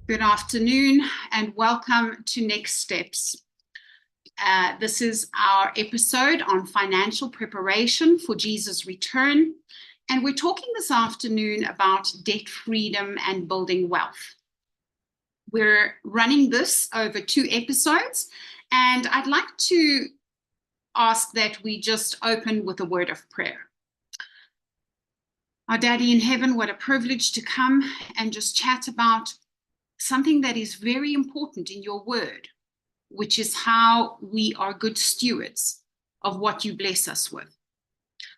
Good afternoon and welcome to Next Steps. This is our episode on financial preparation for Jesus' return. And we're talking this afternoon about debt freedom and building wealth. We're running this over 2 episodes, and I'd like to ask that we just open with a word of prayer. Our Daddy in heaven, what a privilege to come and just chat about something that is very important in your word, which is how we are good stewards of what you bless us with.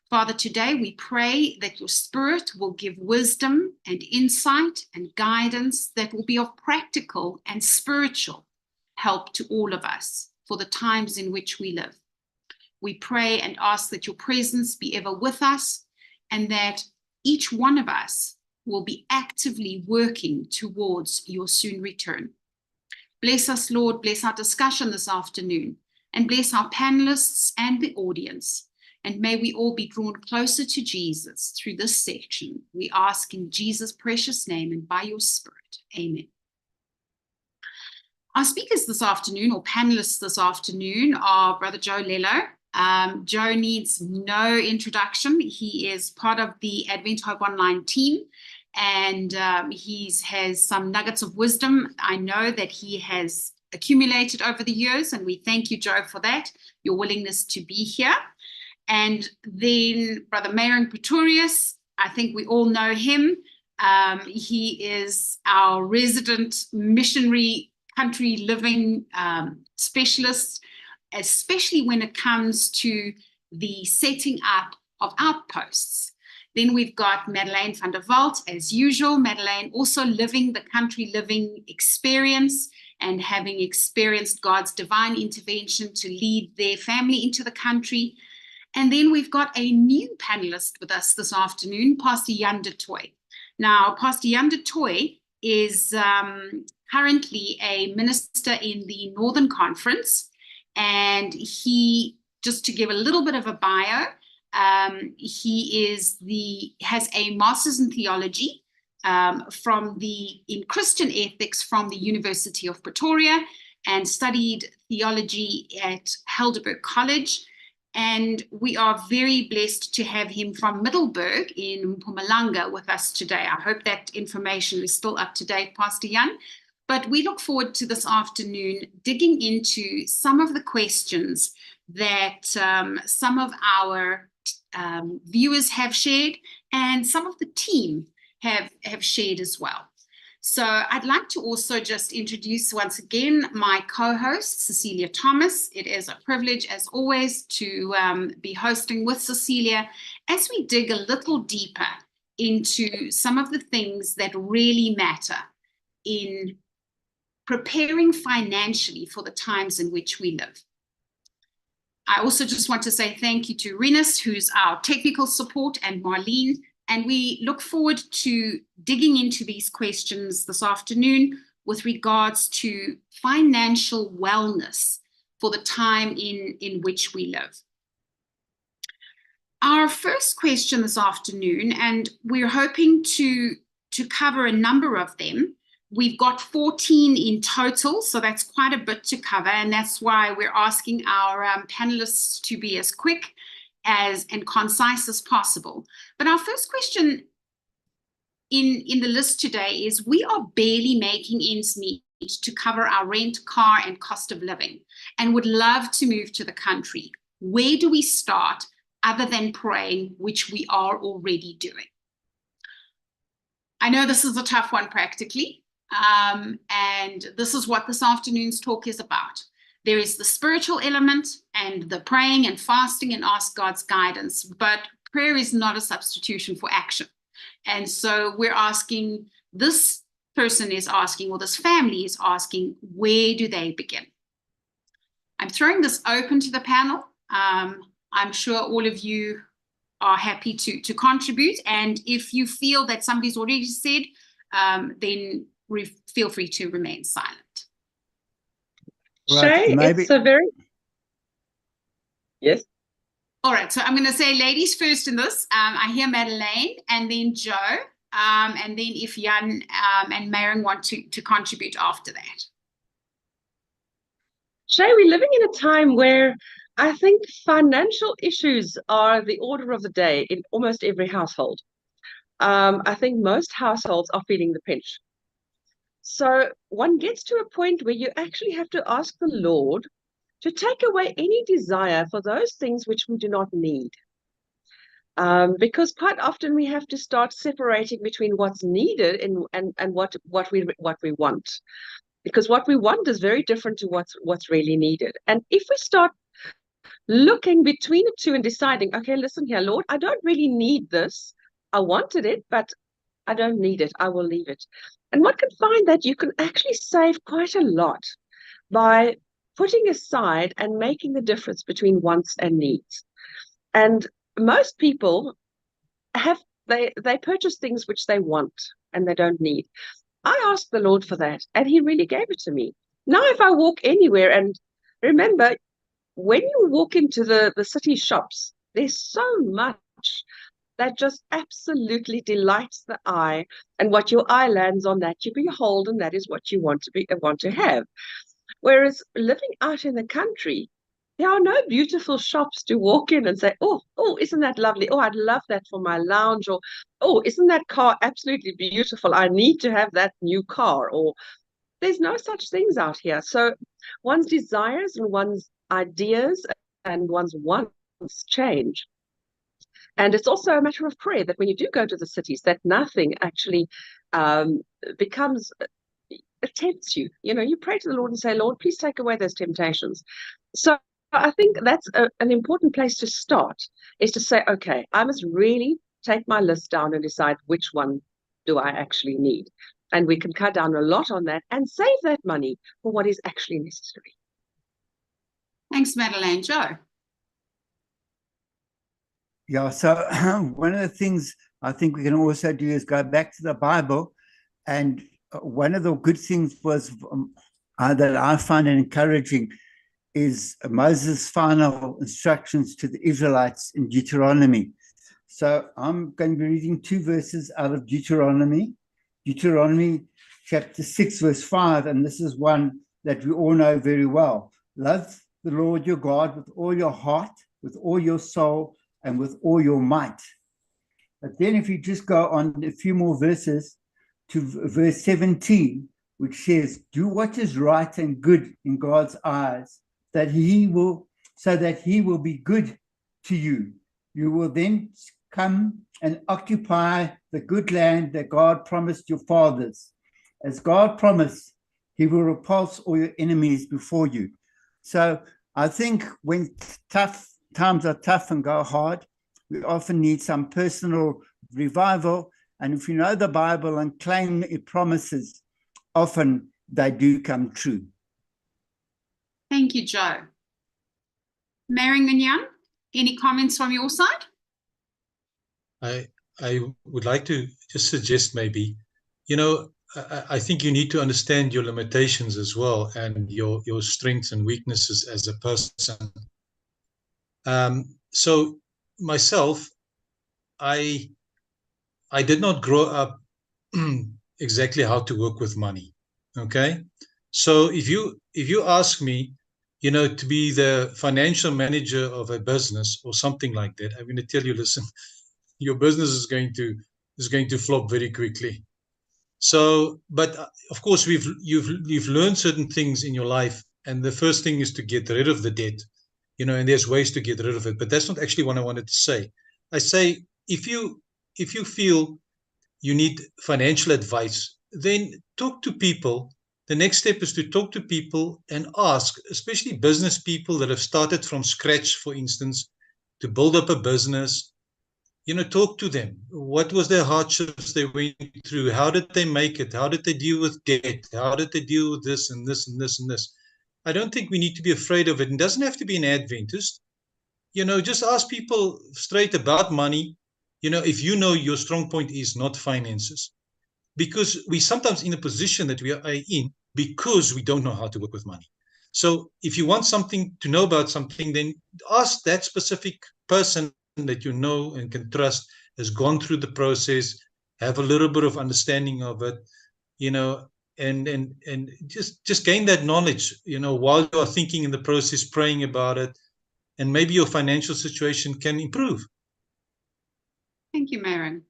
Father, today we pray that your Spirit will give wisdom and insight and guidance that will be of practical and spiritual help to all of us for the times in which we live. We pray and ask that your presence be ever with us and that each one of us will be actively working towards your soon return. Bless us, Lord, bless our discussion this afternoon, and bless our panelists and the audience. And may we all be drawn closer to Jesus through this section. We ask in Jesus' precious name and by your Spirit. Amen. Our speakers this afternoon, or panelists this afternoon, are Brother Joe Lello. Joe needs no introduction. He is part of the Advent Hope Online team, and he has some nuggets of wisdom I know that he has accumulated over the years, and we thank you, Joe, for that, your willingness to be here. And then Brother Merilyn Pretorius, I think we all know him. He is our resident missionary country living specialist, especially when it comes to the setting up of outposts. Then we've got Merilyn van der Walt, as usual. Merilyn also living the country living experience and having experienced God's divine intervention to lead their family into the country. And then we've got a new panelist with us this afternoon, Pastor Jan de Toy. Now, Pastor Jan de Toy is currently a minister in the Northern Conference, and he, just to give a little bit of a bio, he has a master's in theology in Christian ethics from the University of Pretoria, and studied theology at Heidelberg College. And we are very blessed to have him from Middelburg in Mpumalanga with us today. I hope that information is still up to date, Pastor Jan. But we look forward to this afternoon digging into some of the questions that some of our viewers have shared and some of the team have shared as well. So I'd like to also just introduce once again my co-host, Cecilia Thomas. It is a privilege, as always, to be hosting with Cecilia as we dig a little deeper into some of the things that really matter in preparing financially for the times in which we live. I also just want to say thank you to Renus, who's our technical support, and Marlene. And we look forward to digging into these questions this afternoon with regards to financial wellness for the time in which we live. Our first question this afternoon, and we're hoping to cover a number of them. We've got 14 in total, so that's quite a bit to cover, and that's why we're asking our panelists to be as quick and concise as possible. But our first question in the list today is, we are barely making ends meet to cover our rent, car, and cost of living, and would love to move to the country. Where do we start other than praying, which we are already doing? I know this is a tough one practically, and this is what this afternoon's talk is about. There is the spiritual element and the praying and fasting and ask God's guidance, but prayer is not a substitution for action. And so we're asking, this person is asking, or this family is asking, where do they begin? I'm throwing this open to the panel. I'm sure all of you are happy to contribute. And if you feel that somebody's already said, then feel free to remain silent. Right, Shay, maybe. it's a very... Yes. All right, so I'm going to say ladies first in this. I hear Merilyn and then Joe, and then if Jan and Merilyn want to contribute after that. Shay, we're living in a time where I think financial issues are the order of the day in almost every household. I think most households are feeling the pinch. So one gets to a point where you actually have to ask the Lord to take away any desire for those things which we do not need. Because quite often we have to start separating between what's needed and what we want. Because what we want is very different to what's really needed. And if we start looking between the two and deciding, okay, listen here, Lord, I don't really need this. I wanted it, but I don't need it. I will leave it. And one can find that you can actually save quite a lot by putting aside and making the difference between wants and needs. And most people they purchase things which they want and they don't need. I asked the Lord for that, and He really gave it to me. Now, if I walk anywhere, and remember, when you walk into the city shops, there's so much that just absolutely delights the eye, and what your eye lands on, that you behold, and that is what you want to have. Whereas living out in the country, there are no beautiful shops to walk in and say, oh, isn't that lovely? Oh, I'd love that for my lounge. Or, oh, isn't that car absolutely beautiful? I need to have that new car. Or there's no such things out here. So one's desires and one's ideas and one's wants change. And it's also a matter of prayer that when you do go to the cities, that nothing actually becomes, it tempts you. You know, you pray to the Lord and say, Lord, please take away those temptations. So I think that's an important place to start, is to say, okay, I must really take my list down and decide which one do I actually need. And we can cut down a lot on that and save that money for what is actually necessary. Thanks, Merilyn. Joe? Yeah, so one of the things I think we can also do is go back to the Bible. And one of the good things was that I find encouraging is Moses' final instructions to the Israelites in Deuteronomy. So I'm going to be reading 2 verses out of Deuteronomy chapter 6, verse 5, and this is one that we all know very well. Love the Lord your God with all your heart, with all your soul, and with all your might. But then if you just go on a few more verses to verse 17, which says, do what is right and good in God's eyes, so that he will be good to you. You will then come and occupy the good land that God promised your fathers. As God promised, he will repulse all your enemies before you. So I think when times are tough and go hard, we often need some personal revival. And if you know the Bible and claim its promises, often they do come true. Thank you, Joe. Merilyn and Jan, any comments from your side? I would like to just suggest maybe, you know, I think you need to understand your limitations as well, and your strengths and weaknesses as a person. So myself, I did not grow up exactly how to work with money. Okay, so if you ask me, you know, to be the financial manager of a business or something like that, I'm going to tell you, listen, your business is going to flop very quickly. So, but of course, you've learned certain things in your life, and the first thing is to get rid of the debt, you know, and there's ways to get rid of it. But that's not actually what I wanted to say. I say if you feel you need financial advice, then talk to people. The next step is to talk to people and ask, especially business people that have started from scratch, for instance, to build up a business. You know, talk to them. What was their hardships they went through? How did they make it? How did they deal with debt? How did they deal with this and this and this and this? I don't think we need to be afraid of it. It doesn't have to be an Adventist. You know, just ask people straight about money. You know, if you know your strong point is not finances, because we sometimes in a position that we are in because we don't know how to work with money. So if you want something to know about something, then ask that specific person that you know and can trust, has gone through the process, have a little bit of understanding of it, and just gain that knowledge, while you are thinking in the process, praying about it, and maybe your financial situation can improve. Thank you, Merilyn.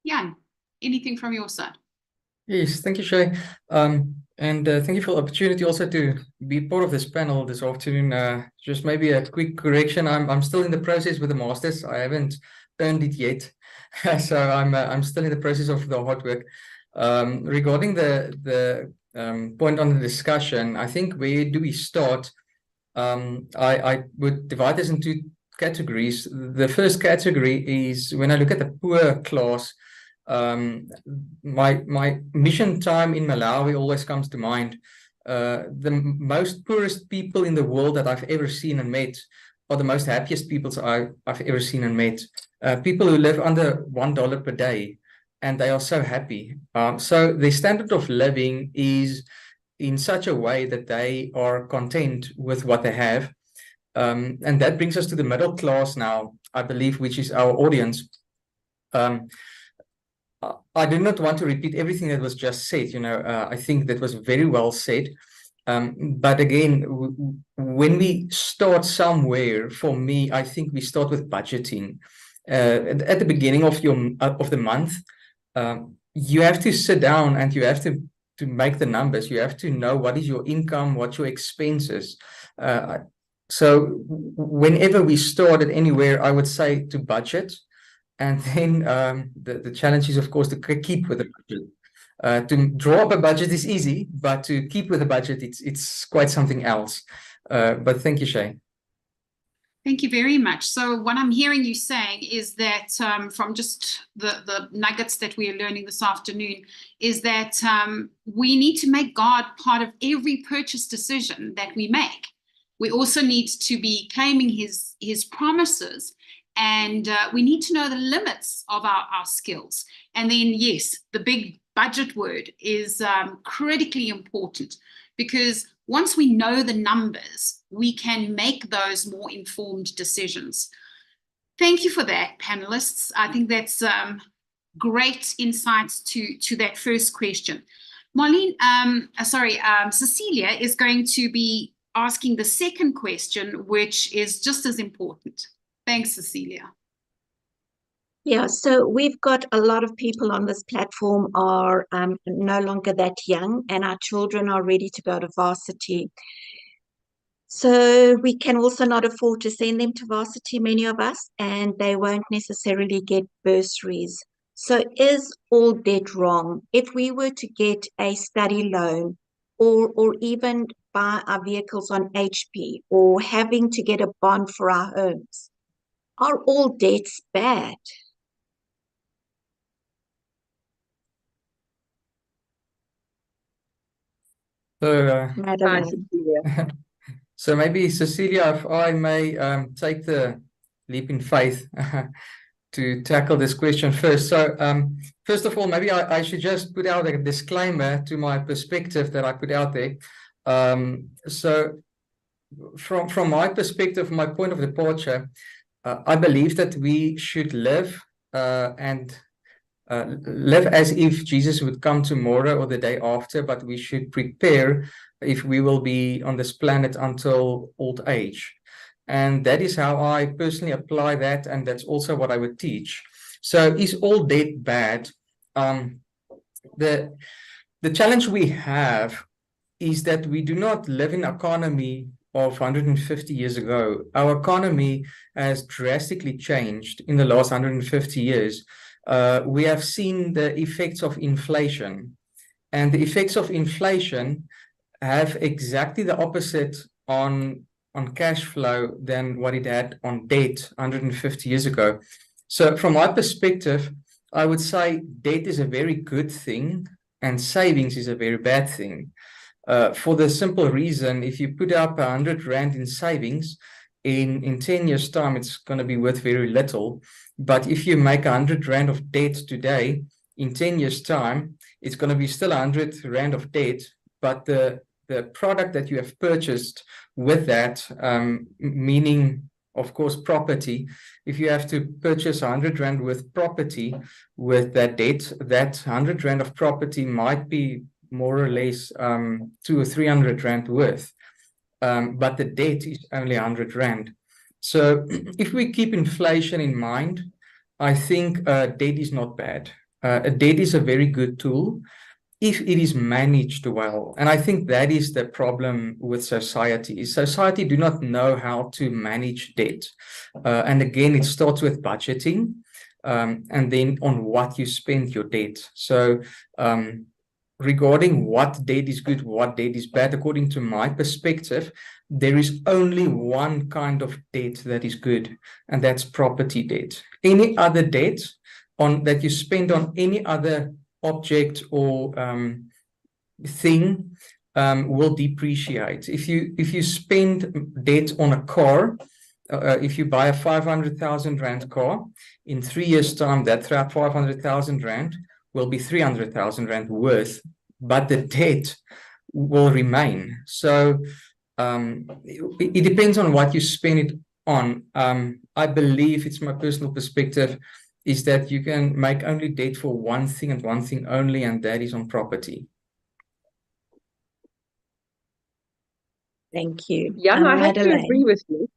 Jan, anything from your side? Yes, thank you, Shay. And thank you for the opportunity also to be part of this panel this afternoon. Just maybe a quick correction. I'm still in the process with the masters. I haven't earned it yet, so I'm still in the process of the hard work. Regarding the point on the discussion, I think where do we start? I would divide this into categories. The first category is when I look at the poor class. My mission time in Malawi always comes to mind. The most poorest people in the world that I've ever seen and met are the most happiest people I've ever seen and met. People who live under $1 per day, and they are so happy. So the standard of living is in such a way that they are content with what they have. And that brings us to the middle class now, I believe, which is our audience. I do not want to repeat everything that was just said. I think that was very well said. But again, when we start somewhere, for me, I think we start with budgeting. At the beginning of the month, you have to sit down and you have to make the numbers. You have to know what is your income, what your expenses. So whenever we started anywhere, I would say to budget. And then the challenge is, of course, to keep with the budget. To draw up a budget is easy, but to keep with the budget, it's quite something else. But thank you, Shay. Thank you very much. So what I'm hearing you saying is that from just the nuggets that we are learning this afternoon is that we need to make God part of every purchase decision that we make. We also need to be claiming his promises, and we need to know the limits of our skills. And then, yes, the big budget word is critically important, because once we know the numbers, we can make those more informed decisions. Thank you for that, panelists. I think that's great insights to that first question. Marlene, Cecilia is going to be asking the second question, which is just as important. Thanks, Cecilia. Yeah, so we've got a lot of people on this platform are no longer that young, and our children are ready to go to varsity. So we can also not afford to send them to varsity, many of us, and they won't necessarily get bursaries. So is all debt wrong? If we were to get a study loan or even buy our vehicles on HP or having to get a bond for our homes, are all debts bad? So, Hi, Cecilia. so maybe, Cecilia, if I may take the leap in faith to tackle this question first. So, first of all, maybe I should just put out a disclaimer to my perspective that I put out there. So, from my perspective, my point of departure, I believe that we should live live as if Jesus would come tomorrow or the day after, but we should prepare if we will be on this planet until old age. And that is how I personally apply that, and that's also what I would teach. So is all debt bad? The challenge we have is that we do not live in an economy of 150 years ago. Our economy has drastically changed in the last 150 years. We have seen the effects of inflation, and the effects of inflation have exactly the opposite on cash flow than what it had on debt 150 years ago. So from my perspective, I would say debt is a very good thing and savings is a very bad thing. For the simple reason, if you put up 100 Rand in savings, in 10 years' time, it's going to be worth very little. But if you make 100 Rand of debt today, in 10 years' time, it's going to be still 100 Rand of debt, but the product that you have purchased with that, meaning of course, property. If you have to purchase 100 Rand worth property with that debt, that 100 Rand of property might be more or less 200 or 300 Rand worth. But the debt is only 100 Rand. So if we keep inflation in mind, I think debt is not bad. A debt is a very good tool if it is managed well. And I think that is the problem with society. Society do not know how to manage debt. And again, it starts with budgeting and then on what you spend your debt. So regarding what debt is good, what debt is bad, according to my perspective, there is only one kind of debt that is good, and that's property debt. Any other debt that you spend on any other object or thing will depreciate. If you spend debt on a car, if you buy a 500,000 Rand car, in 3 years' time, that 500,000 Rand will be 300,000 Rand worth, but the debt will remain. So it depends on what you spend it on. I believe, it's my personal perspective, is that you can make only debt for one thing and one thing only, and that is on property. Thank you. Jan, I have to Madeleine. agree with you.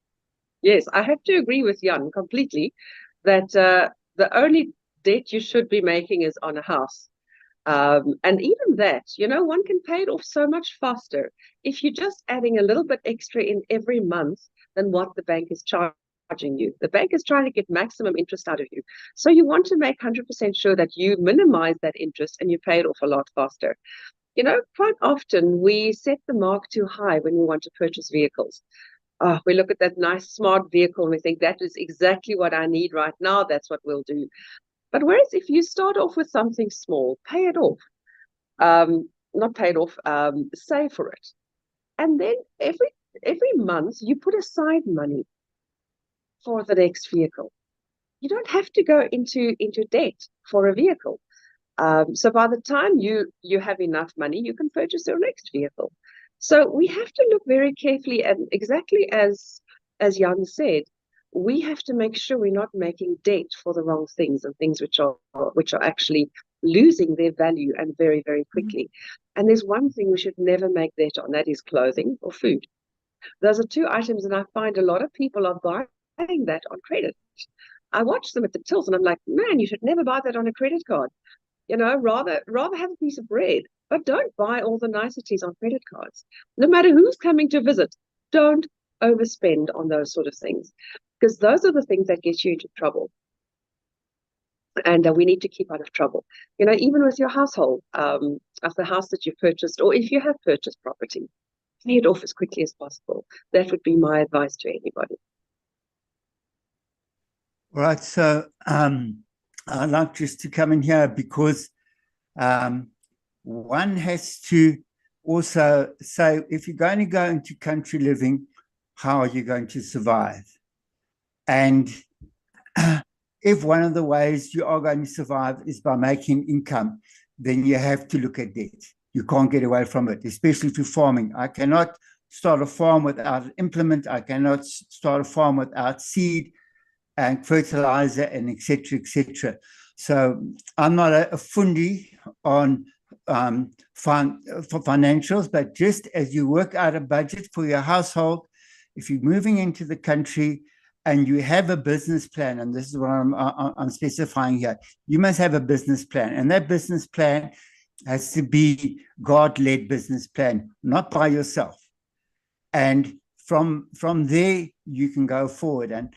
Yes, I have to agree with Jan completely that the only debt you should be making is on a house. And even that, one can pay it off so much faster if you're just adding a little bit extra in every month than what the bank is charging you. The bank is trying to get maximum interest out of you. So you want to make 100% sure that you minimize that interest and you pay it off a lot faster. Quite often we set the mark too high when we want to purchase vehicles. We look at that nice smart vehicle and we think that is exactly what I need right now. That's what we'll do. But whereas if you start off with something small, pay it off, not pay it off, save for it. And then every month you put aside money for the next vehicle. You don't have to go into debt for a vehicle. So by the time you have enough money, you can purchase your next vehicle. So we have to look very carefully, and exactly as Jan said, we have to make sure we're not making debt for the wrong things and things which are actually losing their value and very, very quickly. And there's one thing we should never make debt on, that is clothing or food. Those are two items, and I find a lot of people are buying that on credit. I watch them at the tills and I'm like, man, you should never buy that on a credit card. Rather have a piece of bread, but don't buy all the niceties on credit cards. No matter who's coming to visit, don't overspend on those sort of things, because those are the things that get you into trouble. And we need to keep out of trouble. Even with your household, of the house that you've purchased, or if you have purchased property, pay it off as quickly as possible. That would be my advice to anybody. Right. So I'd like just to come in here because one has to also say, if you're going to go into country living, how are you going to survive? And if one of the ways you are going to survive is by making income, then you have to look at debt. You can't get away from it, especially if you're farming. I cannot start a farm without an implement. I cannot start a farm without seed and fertilizer and et cetera. So I'm not a fundi on for financials, but just as you work out a budget for your household, if you're moving into the country and you have a business plan, and this is what I'm specifying here, you must have a business plan, and that business plan has to be God-led business plan, not by yourself. And from there, you can go forward. And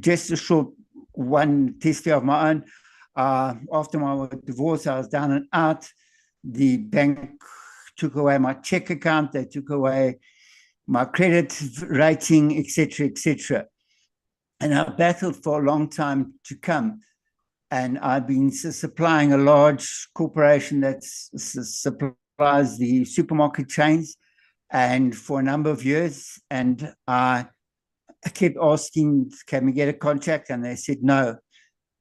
just a short one testimony of my own. After my divorce, I was down and out. The bank took away my check account. They took away my credit rating, et cetera. And I battled for a long time to come. And I've been supplying a large corporation that supplies the supermarket chains, and for a number of years. And I kept asking, can we get a contract? And they said no.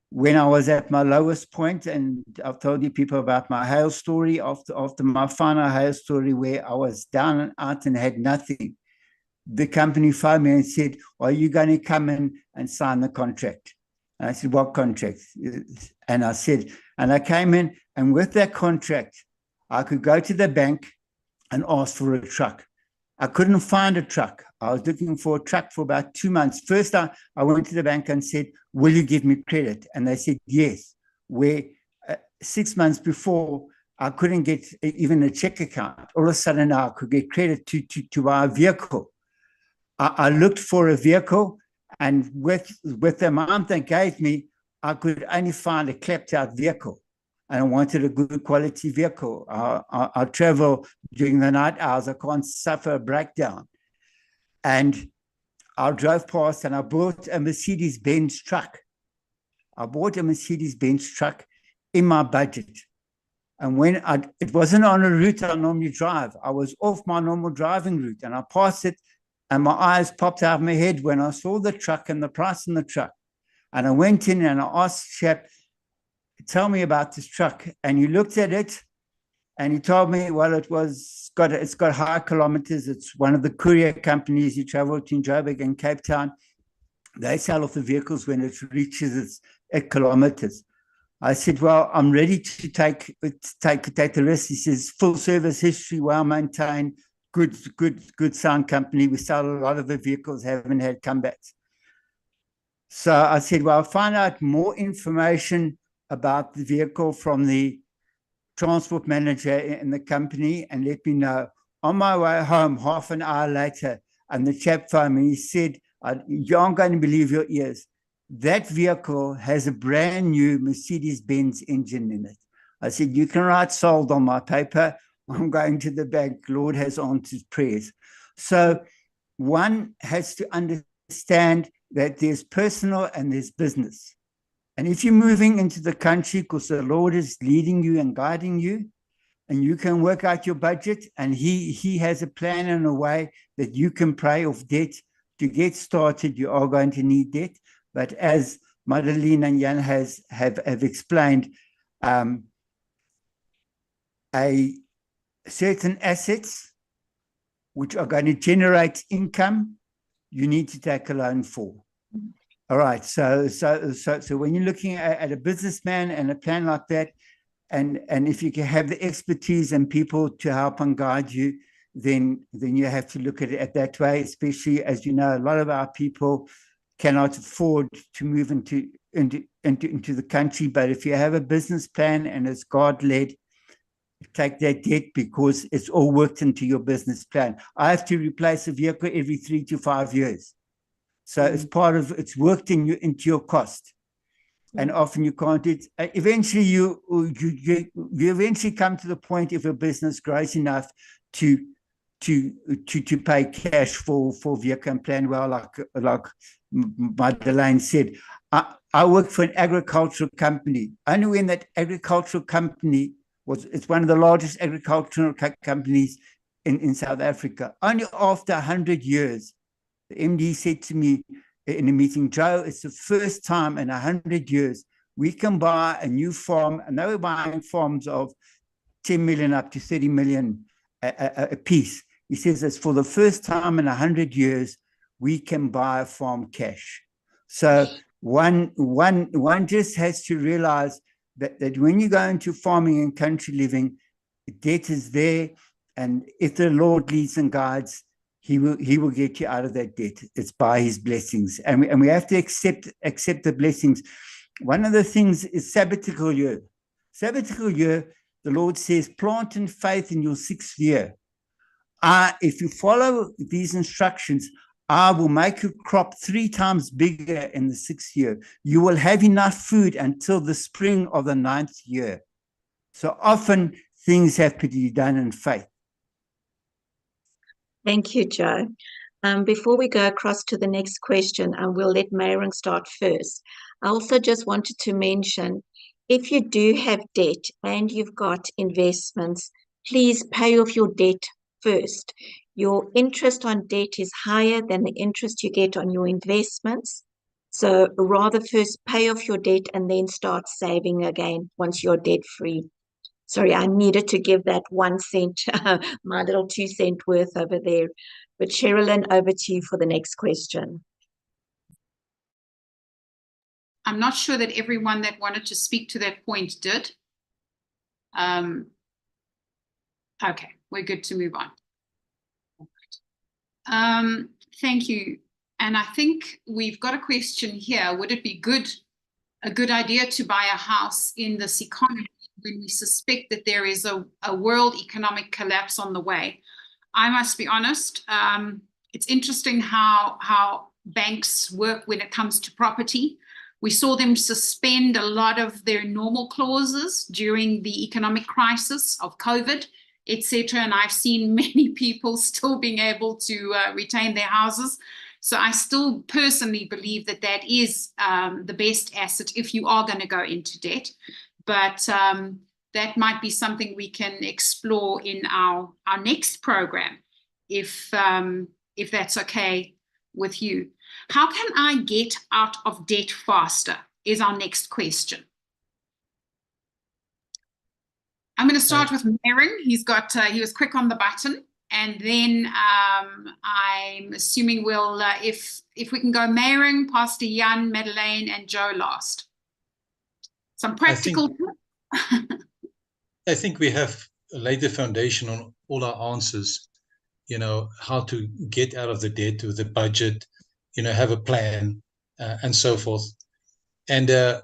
When I was at my lowest point, and I've told you people about my hail story, after my final hail story where I was down and out and had nothing, the company phoned me and said, are you going to come in and sign the contract? And I said, what contract? And I came in, and with that contract, I could go to the bank and ask for a truck. I couldn't find a truck. I was looking for a truck for about 2 months. First, I went to the bank and said, will you give me credit? And they said, yes. Where 6 months before, I couldn't get even a check account. All of a sudden, now I could get credit to buy a vehicle. I looked for a vehicle, and with the amount they gave me, I could only find a clapped out vehicle. And I wanted a good quality vehicle. I travel during the night hours. I can't suffer a breakdown. And I drove past and I bought a Mercedes-Benz truck. I bought a Mercedes-Benz truck in my budget. And when it wasn't on a route I normally drive, I was off my normal driving route, and I passed it, and my eyes popped out of my head when I saw the truck and the price on the truck. And I went in and I asked the chap, tell me about this truck. And he looked at it and he told me, well, it's got high kilometers. It's one of the courier companies. He traveled to Joburg and Cape Town. They sell off the vehicles when it reaches its 8 kilometers. I said, well, I'm ready to take the risk. He says, full service history, well maintained, good sound company. We sell a lot of the vehicles, haven't had comebacks. So I said, well, I'll find out more information about the vehicle from the transport manager in the company and let me know. On my way home, half an hour later, and the chap phoned me, he said, you aren't going to believe your ears. That vehicle has a brand new Mercedes-Benz engine in it. I said, you can write sold on my paper. I'm going to the bank. Lord has answered prayers. So one has to understand that there's personal and there's business. And if you're moving into the country because the Lord is leading you and guiding you, and you can work out your budget, and he has a plan and a way that you can pay off debt. To get started, you are going to need debt. But as Merilyn and Jan have explained, certain assets which are going to generate income, you need to take a loan for. All right. So when you're looking at a businessman and a plan like that, and if you can have the expertise and people to help and guide you, then you have to look at it that way. Especially as you know, a lot of our people cannot afford to move into the country. But if you have a business plan and it's God-led, take that debt because it's all worked into your business plan. I have to replace a vehicle every 3 to 5 years. So it's worked into your cost. And often you can't do it. Eventually you eventually come to the point if a business grows enough to pay cash for vehicle and plan well, like Madeleine said. I work for an agricultural company. Only when that agricultural company it's one of the largest agricultural companies in South Africa. Only after 100 years, the MD said to me in a meeting, Joe, it's the first time in 100 years we can buy a new farm, and they were buying farms of 10 million up to 30 million a piece. He says it's for the first time in 100 years we can buy a farm cash. So one just has to realize that when you go into farming and country living, debt is there, and if the Lord leads and guides, he will get you out of that debt. It's by his blessings, and we have to accept the blessings. One of the things is sabbatical year. Sabbatical year, the Lord says, plant in faith in your 6th year. If you follow these instructions, I will make your crop 3 times bigger in the 6th year. You will have enough food until the spring of the 9th year. So often things have to be done in faith. Thank you, Joe. Before we go across to the next question, and we'll let Merilyn start first, I also just wanted to mention, if you do have debt and you've got investments, please pay off your debt first. Your interest on debt is higher than the interest you get on your investments. So rather first pay off your debt and then start saving again once you're debt-free. Sorry, I needed to give that 1 cent, my little 2 cent worth over there. But Merilyn, over to you for the next question. I'm not sure that everyone that wanted to speak to that point did. Okay, we're good to move on. Thank you. And I think we've got a question here. Would it be a good idea to buy a house in this economy when we suspect that there is a world economic collapse on the way? I must be honest, it's interesting how banks work when it comes to property. We saw them suspend a lot of their normal clauses during the economic crisis of COVID, etc. And I've seen many people still being able to retain their houses. So I still personally believe that that is the best asset if you are going to go into debt. But that might be something we can explore in our next program, if that's okay with you. How can I get out of debt faster is our next question. I'm going to start with Merilyn. He was quick on the button. And then I'm assuming we'll, if we can go Merilyn, Pastor Jan, Merilyn, and Joe last. Some practical. I think we have laid the foundation on all our answers, how to get out of the debt with the budget, have a plan and so forth. And the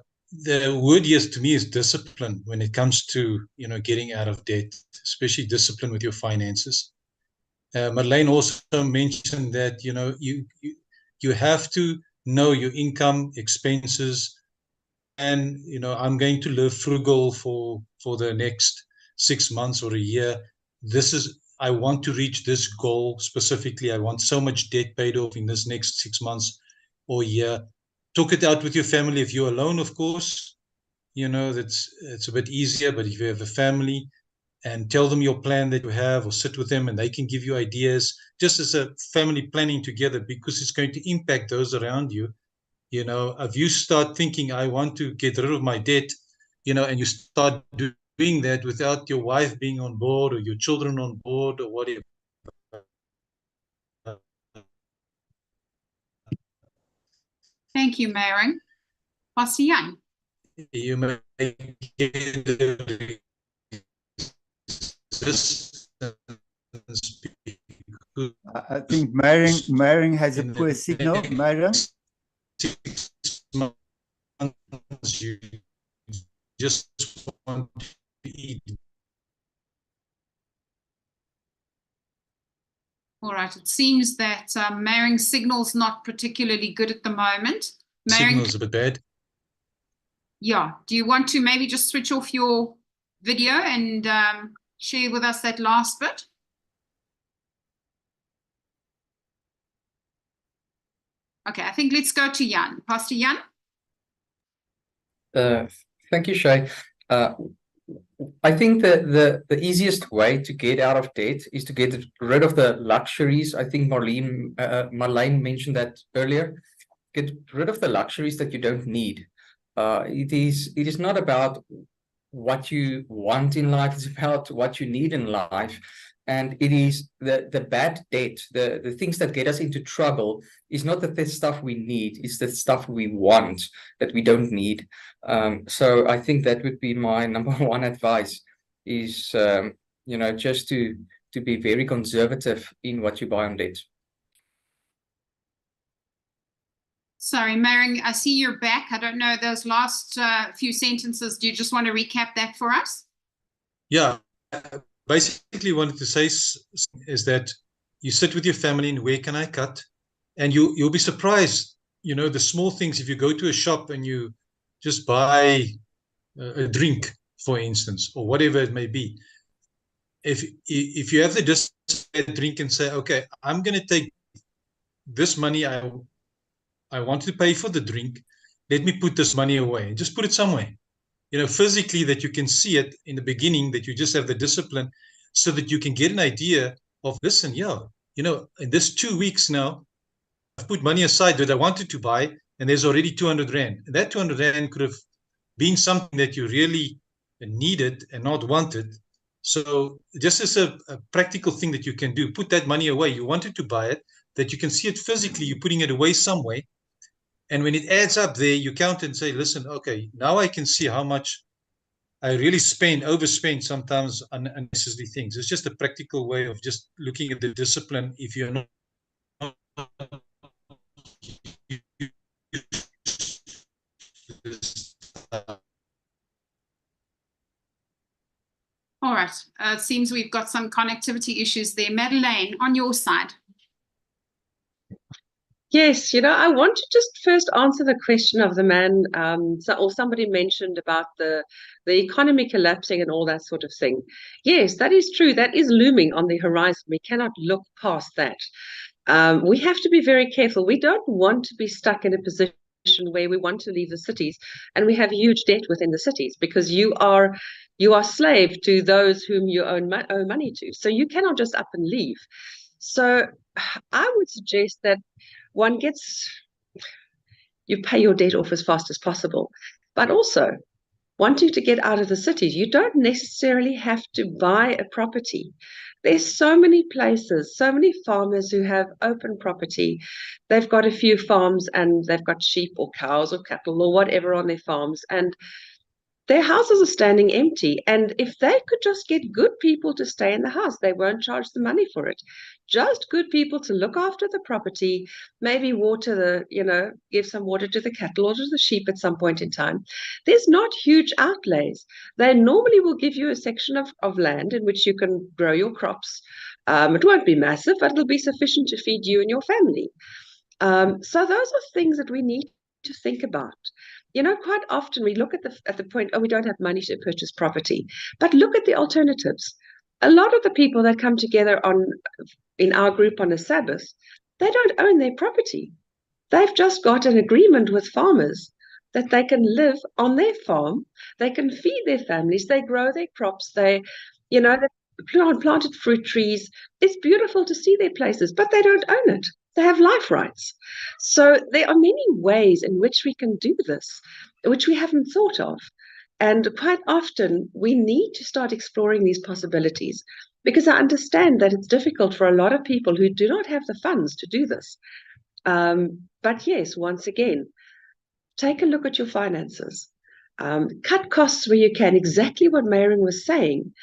word yes to me is discipline when it comes to, getting out of debt, especially discipline with your finances. Merilyn also mentioned that, you have to know your income, expenses, and, I'm going to live frugal for the next 6 months or a year. I want to reach this goal specifically. I want so much debt paid off in this next 6 months or year. Talk it out with your family. If you're alone, of course, it's a bit easier. But if you have a family, and tell them your plan that you have, or sit with them and they can give you ideas, just as a family planning together, because it's going to impact those around you. If you start thinking, I want to get rid of my debt, and you start doing that without your wife being on board or your children on board or whatever. Thank you, Merilyn. Pastor Jan. You may get I think Merilyn has a poor signal. Merilyn? 6 months, you just want to eat. All right. It seems that Merilyn's signal's not particularly good at the moment. Signal's a bit bad. Yeah. Do you want to maybe just switch off your video and share with us that last bit? Okay, I think let's go to Jan. Pastor Jan? Thank you, Shay. I think the easiest way to get out of debt is to get rid of the luxuries. I think Merilyn mentioned that earlier. Get rid of the luxuries that you don't need. It is not about what you want in life, it's about what you need in life. And it is the bad debt, the things that get us into trouble is not the stuff we need, it's the stuff we want that we don't need. So I think that would be my number one advice is, just to be very conservative in what you buy on debt. Sorry, Merilyn, I see you're back. I don't know those last few sentences. Do you just want to recap that for us? Yeah, basically wanted to say is that you sit with your family and where can I cut? And you'll be surprised, the small things. If you go to a shop and you just buy a drink, for instance, or whatever it may be, if you have the discipline drink and say, okay, I'm going to take this money I want to pay for the drink, let me put this money away and just put it somewhere, physically, that you can see it in the beginning, that you just have the discipline so that you can get an idea of, listen, in this 2 weeks now, I've put money aside that I wanted to buy, and there's already 200 Rand. And that 200 Rand could have been something that you really needed and not wanted. So just as a practical thing that you can do, put that money away. You wanted to buy it, that you can see it physically, you're putting it away somewhere. And when it adds up there, you count and say, listen, okay, now I can see how much I really overspend sometimes on unnecessary things. It's just a practical way of just looking at the discipline. If you're not All right. It seems we've got some connectivity issues there. Merilyn, on your side. Yes, I want to just first answer the question of the man, or somebody mentioned about the economy collapsing and all that sort of thing. Yes, that is true. That is looming on the horizon. We cannot look past that. We have to be very careful. We don't want to be stuck in a position where we want to leave the cities and we have huge debt within the cities, because you are slave to those whom you owe money to. So you cannot just up and leave. So I would suggest that you pay your debt off as fast as possible, but also wanting to get out of the cities, you don't necessarily have to buy a property. There's so many places, so many farmers who have open property. They've got a few farms and they've got sheep or cows or cattle or whatever on their farms, and their houses are standing empty. And if they could just get good people to stay in the house, they won't charge the money for it. Just good people to look after the property, maybe give some water to the cattle or to the sheep at some point in time. There's not huge outlays. They normally will give you a section of land in which you can grow your crops. It won't be massive, but it'll be sufficient to feed you and your family. So those are things that we need to think about. Quite often we look at the point, we don't have money to purchase property, but look at the alternatives. A lot of the people that come together in our group on a Sabbath, they don't own their property. They've just got an agreement with farmers that they can live on their farm, they can feed their families, they grow their crops, they planted fruit trees. It's beautiful to see their places, but they don't own it. They have life rights. So there are many ways in which we can do this, which we haven't thought of. And quite often we need to start exploring these possibilities, because I understand that it's difficult for a lot of people who do not have the funds to do this. But yes, once again, take a look at your finances. Cut costs where you can, exactly what Merilyn was saying,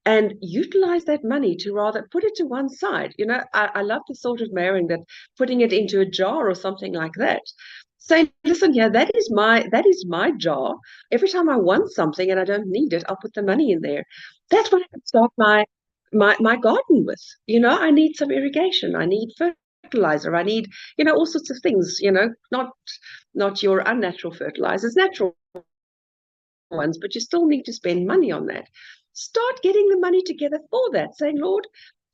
and utilize that money to rather put it to one side. I love the thought of Merilyn, that putting it into a jar or something like that. Say, listen here, that is my jar. Every time I want something and I don't need it, I'll put the money in there. That's what I can start my garden with. I need some irrigation. I need fertilizer. I need, all sorts of things, not your unnatural fertilizers, natural ones, but you still need to spend money on that. Start getting the money together for that, saying, Lord,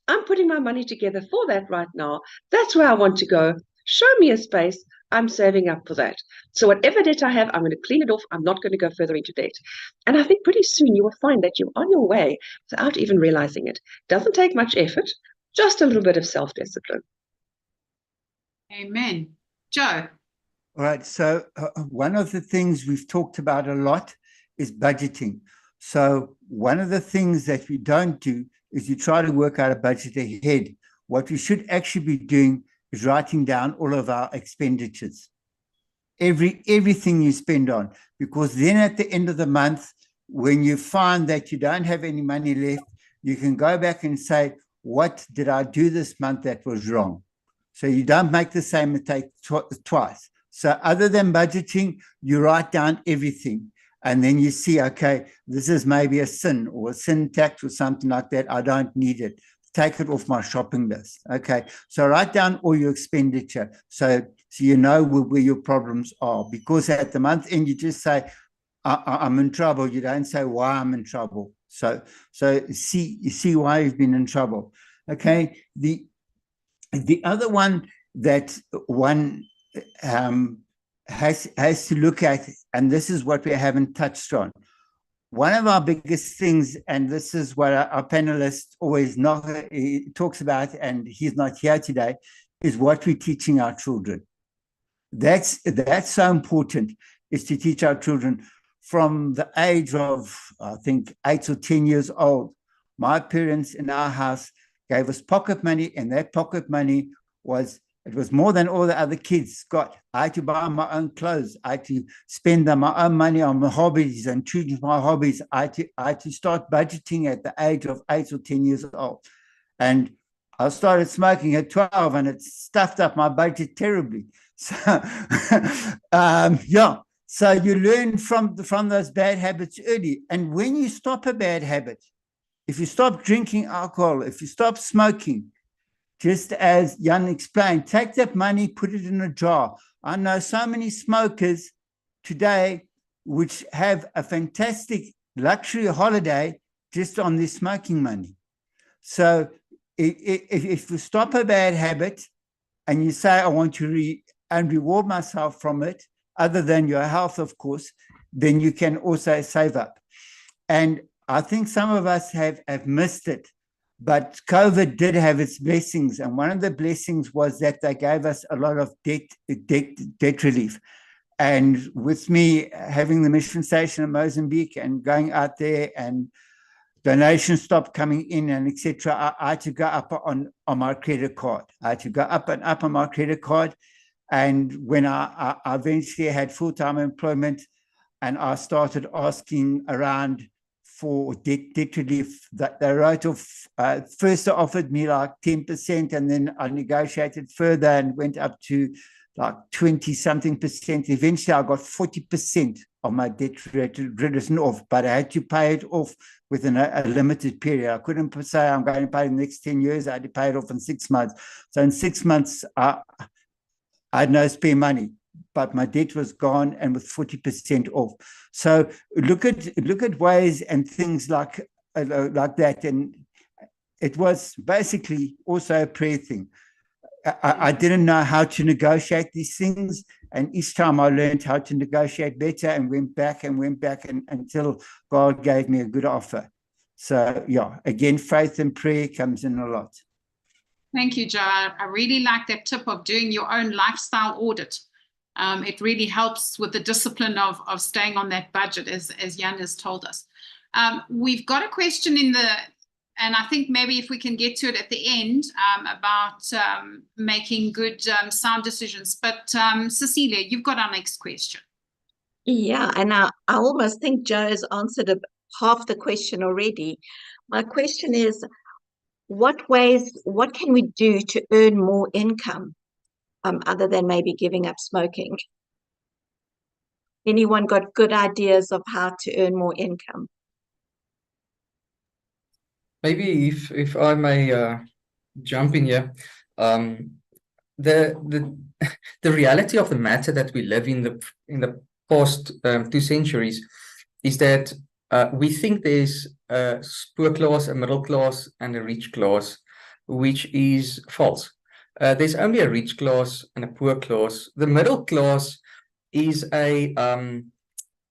I'm putting my money together for that right now. That's where I want to go. Show me a space. I'm saving up for that. So whatever debt I have, I'm going to clean it off. I'm not going to go further into debt. And I think pretty soon you will find that you're on your way without even realizing it. Doesn't take much effort, just a little bit of self-discipline. Amen. Joe. All right. So one of the things we've talked about a lot is budgeting. So one of the things that we don't do is you try to work out a budget ahead. What we should actually be doing is writing down all of our expenditures, everything you spend on, because then at the end of the month, when you find that you don't have any money left, you can go back and say, what did I do this month that was wrong? So you don't make the same mistake twice. So other than budgeting, you write down everything. And then you see, okay, this is maybe a sin or a sin tax or something like that. I don't need it. Take it off my shopping list. Okay, so write down all your expenditure so you know where your problems are. Because at the month end, you just say, I'm in trouble. You don't say why I'm in trouble. So you see why you've been in trouble. Okay, the other one that one has to look at, and this is what we haven't touched on. One of our biggest things, and this is what our panelist always talks about, and he's not here today, is what we're teaching our children. That's so important, is to teach our children from the age of, I think, 8 or 10 years old. my parents in our house gave us pocket money, and that pocket money was more than all the other kids got. I had to buy my own clothes. I had to spend my own money on my hobbies and choose my hobbies. I had to start budgeting at the age of 8 or 10 years old. And I started smoking at 12, and it stuffed up my budget terribly. So, yeah. So you learn from those bad habits early. And when you stop a bad habit, if you stop drinking alcohol, if you stop smoking, just as Jan explained, take that money, put it in a jar. I know so many smokers today which have a fantastic luxury holiday just on their smoking money. So if you stop a bad habit and you say, I want to reward myself from it, other than your health, of course, then you can also save up. And I think some of us have missed it. But COVID did have its blessings, and one of the blessings was that they gave us a lot of debt relief. And with me having the mission station in Mozambique and going out there, and donations stopped coming in, and etc., I had to go up on my credit card. I had to go up and up on my credit card. And when I eventually had full-time employment, and I started asking around for debt relief, that they wrote off, first they offered me like 10%, and then I negotiated further and went up to like 20-something%. Eventually I got 40% of my debt written off, but I had to pay it off within a limited period. I couldn't say I'm going to pay in the next 10 years. I had to pay it off in 6 months. So in 6 months, I had no spare money, but my debt was gone, and with 40% off. So look at ways and things like that. And it was basically also a prayer thing. I didn't know how to negotiate these things, and each time I learned how to negotiate better, and went back until God gave me a good offer. So yeah, again, faith and prayer comes in a lot. Thank you, Joe. I really like that tip of doing your own lifestyle audit. It really helps with the discipline of staying on that budget, as Jan has told us. We've got a question and I think maybe if we can get to it at the end, about making good sound decisions. But Cecilia, you've got our next question. Yeah, and I almost think Joe has answered half the question already. My question is, what can we do to earn more income, other than maybe giving up smoking? Anyone got good ideas of how to earn more income? Maybe if I may jump in here, the reality of the matter that we live in the past 2 centuries is that we think there's a poor class, a middle class, and a rich class, which is false. There's only a rich class and a poor class. The middle class is a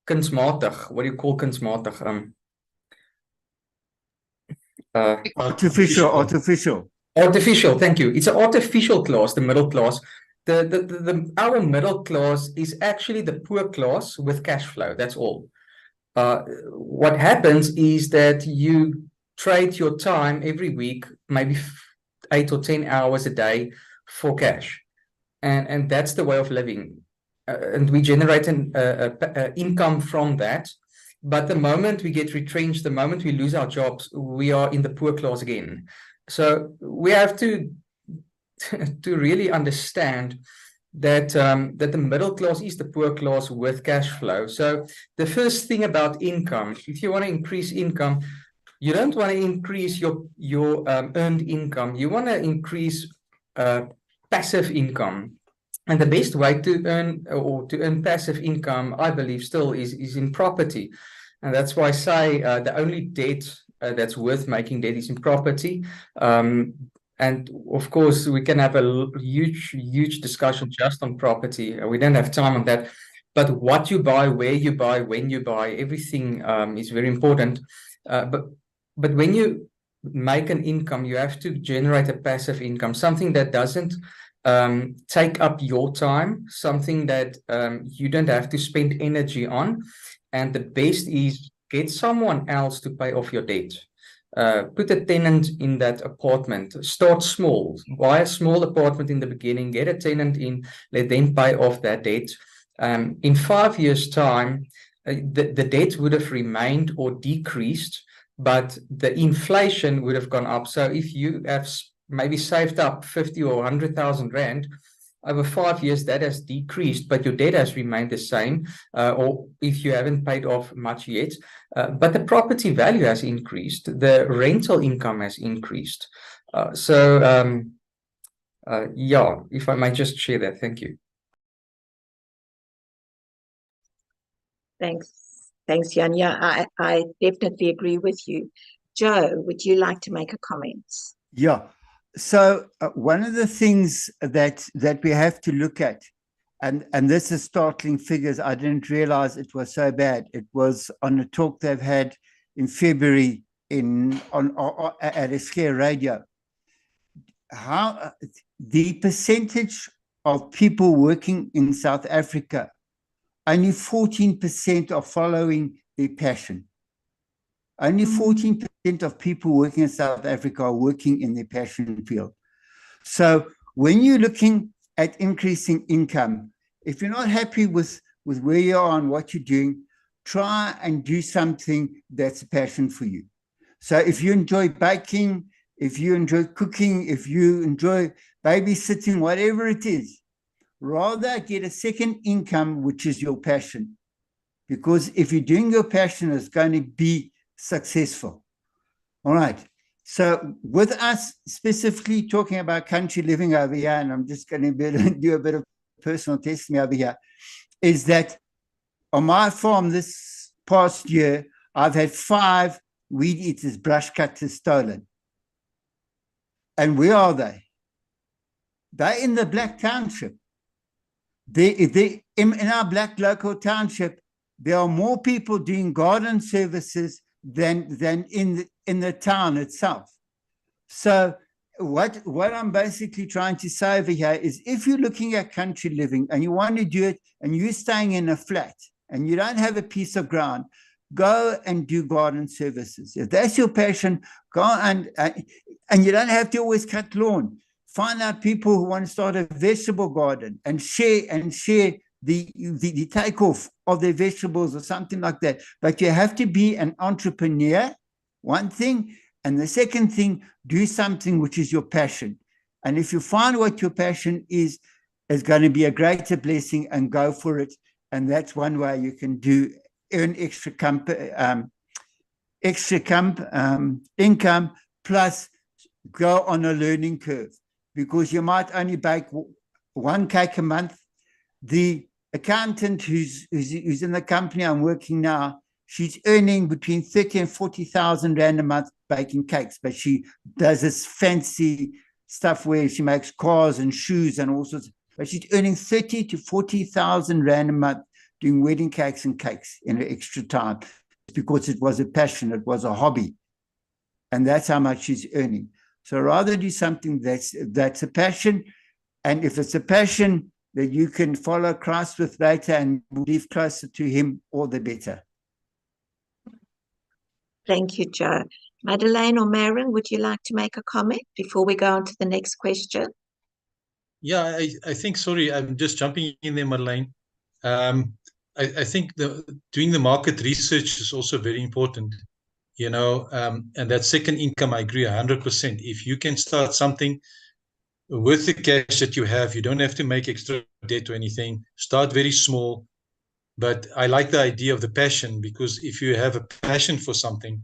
kunsmatig. What do you call kunsmatig? Artificial. Thank you. It's an artificial class, the middle class. Our middle class is actually the poor class with cash flow. That's all. What happens is that you trade your time every week, maybe 8 or 10 hours a day, for cash, and that's the way of living. And we generate an income from that. But the moment we get retrenched, the moment we lose our jobs, we are in the poor class again. So we have to really understand that that the middle class is the poor class with cash flow. So the first thing about income, if you want to increase income, you don't want to increase your earned income. You want to increase passive income. And the best way to earn passive income, I believe, still is in property. And that's why I say the only debt that's worth making debt is in property. And of course, we can have a huge discussion just on property. We don't have time on that. But what you buy, where you buy, when you buy, everything is very important. But when you make an income, you have to generate a passive income, something that doesn't take up your time, something that you don't have to spend energy on. And the best is get someone else to pay off your debt. put a tenant in that apartment. Start small. Buy a small apartment in the beginning, get a tenant in, let them pay off that debt. In 5 years' time, the debt would have remained or decreased, but the inflation would have gone up. So if you have maybe saved up 50 or 100,000 Rand, over 5 years, that has decreased, but your debt has remained the same, or if you haven't paid off much yet, but the property value has increased, the rental income has increased. Yeah, if I might just share that. Thank you. Thanks, Jan. Yeah, I definitely agree with you. Joe, would you like to make a comment? Yeah. So one of the things that we have to look at, and this is startling figures. I didn't realize it was so bad. It was on a talk they've had in February at Esquire Radio. How the percentage of people working in South Africa, only 14% are following their passion. Only 14% of people working in South Africa are working in their passion field. So when you're looking at increasing income, if you're not happy with where you are and what you're doing, try and do something that's a passion for you. So if you enjoy baking, if you enjoy cooking, if you enjoy babysitting, whatever it is, rather get a second income, which is your passion. Because if you're doing your passion, it's going to be successful. All right. So with us specifically talking about country living over here, and I'm just going to do a bit of personal testimony over here, is that on my farm this past year, I've had 5 weed eaters, brush cutters stolen. And where are they? They're in the Black Township. In our Black local township, there are more people doing garden services than in the town itself. So what I'm basically trying to say over here is, if you're looking at country living and you want to do it and you're staying in a flat and you don't have a piece of ground, go and do garden services. If that's your passion, go and you don't have to always cut lawn. Find out people who want to start a vegetable garden and share the takeoff of their vegetables or something like that. But you have to be an entrepreneur, one thing. And the second thing, do something which is your passion. And if you find what your passion is going to be a greater blessing, and go for it. And that's one way you can earn extra income, plus go on a learning curve, because you might only bake 1 cake a month. The accountant who's in the company I'm working now, she's earning between 30 and 40,000 Rand a month baking cakes, but she does this fancy stuff where she makes cars and shoes and all sorts. But she's earning 30 to 40,000 Rand a month doing wedding cakes and cakes in her extra time, because it was a passion, it was a hobby, and that's how much she's earning. So rather do something that's a passion, and if it's a passion that you can follow Christ with later and live closer to him, all the better. Thank you, Joe. Madeleine or Merilyn, would you like to make a comment before we go on to the next question? Yeah, I think, sorry, I'm just jumping in there, Madeleine. I think doing the market research is also very important, and that second income, I agree 100%. If you can start something with the cash that you have, you don't have to make extra debt or anything. Start very small. But I like the idea of the passion, because if you have a passion for something,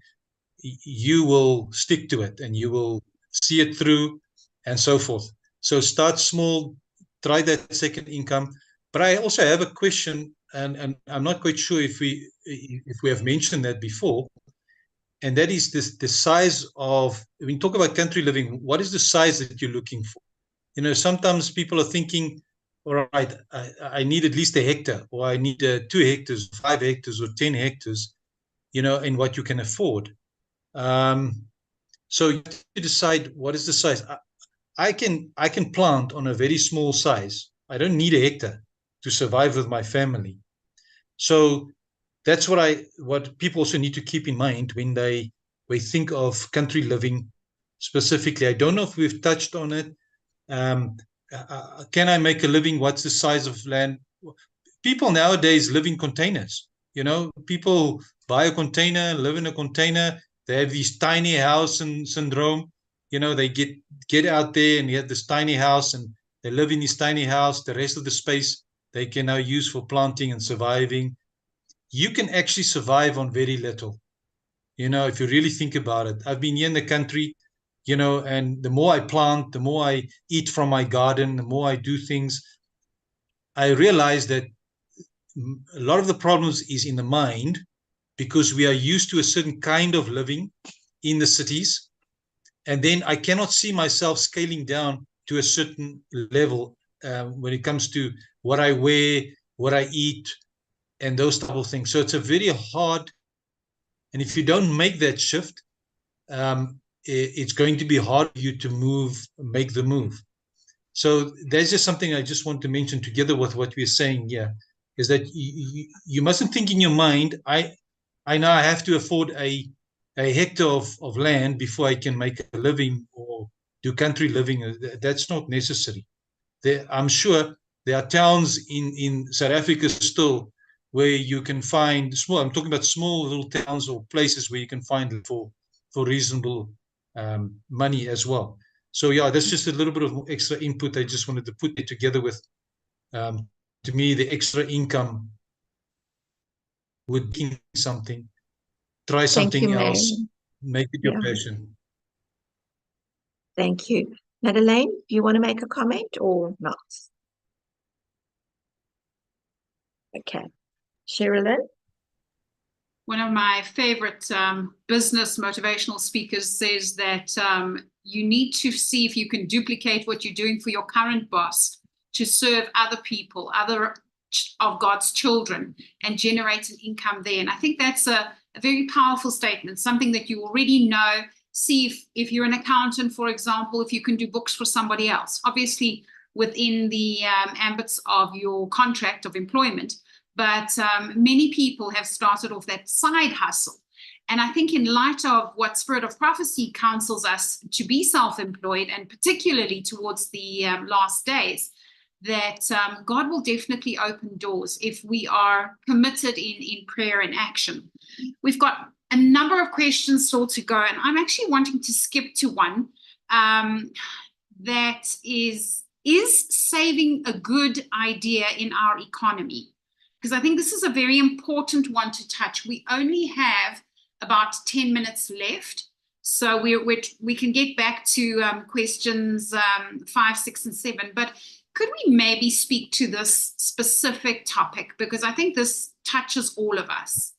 you will stick to it and you will see it through and so forth. So start small, try that second income. But I also have a question, and I'm not quite sure if we have mentioned that before, and that is the size of, when you talk about country living, what is the size that you're looking for? Sometimes people are thinking, all right, I need at least 1 hectare, or I need 2 hectares, 5 hectares, or 10 hectares, in what you can afford. So you have to decide what is the size. I can plant on a very small size. I don't need 1 hectare to survive with my family. So that's what people also need to keep in mind when they we think of country living specifically. I don't know if we've touched on it. Can I make a living? What's the size of land? People nowadays live in containers. You know, people buy a container, live in a container. They have these tiny house syndrome. You know, they get out there and you have this tiny house and they live in this tiny house. The rest of the space they can now use for planting and surviving. You can actually survive on very little. You know, if you really think about it. I've been here in the country, you know, and the more I plant, the more I eat from my garden, the more I do things, I realize that a lot of the problems is in the mind, because we are used to a certain kind of living in the cities. And then I cannot see myself scaling down to a certain level when it comes to what I wear, what I eat, and those type of things. So it's a very hard, and if you don't make that shift, it's going to be hard for you to make the move. So there's just something I just want to mention together with what we're saying here, is that you mustn't think in your mind, I know I have to afford a hectare of land before I can make a living or do country living. That's not necessary. I'm sure there are towns in South Africa still where you can find I'm talking about small little towns or places where you can find for reasonable money as well. So yeah, that's just a little bit of extra input I just wanted to put it together with. To me, the extra income would be something. Try something else. Make it your passion. Thank you. Merilyn, do you want to make a comment or not? Okay. Merilyn? One of my favorite business motivational speakers says that you need to see if you can duplicate what you're doing for your current boss to serve other people, other of God's children, and generate an income there. And I think that's a very powerful statement, something that you already know. See if you're an accountant, for example, if you can do books for somebody else, obviously within the ambits of your contract of employment. But many people have started off that side hustle. And I think in light of what Spirit of Prophecy counsels us to be self-employed, and particularly towards the last days, that God will definitely open doors if we are committed in prayer and action. We've got a number of questions still to go, and I'm actually wanting to skip to one that is saving a good idea in our economy? Because I think this is a very important one to touch. We only have about 10 minutes left. So we can get back to questions 5, 6, and 7. But could we maybe speak to this specific topic? Because I think this touches all of us.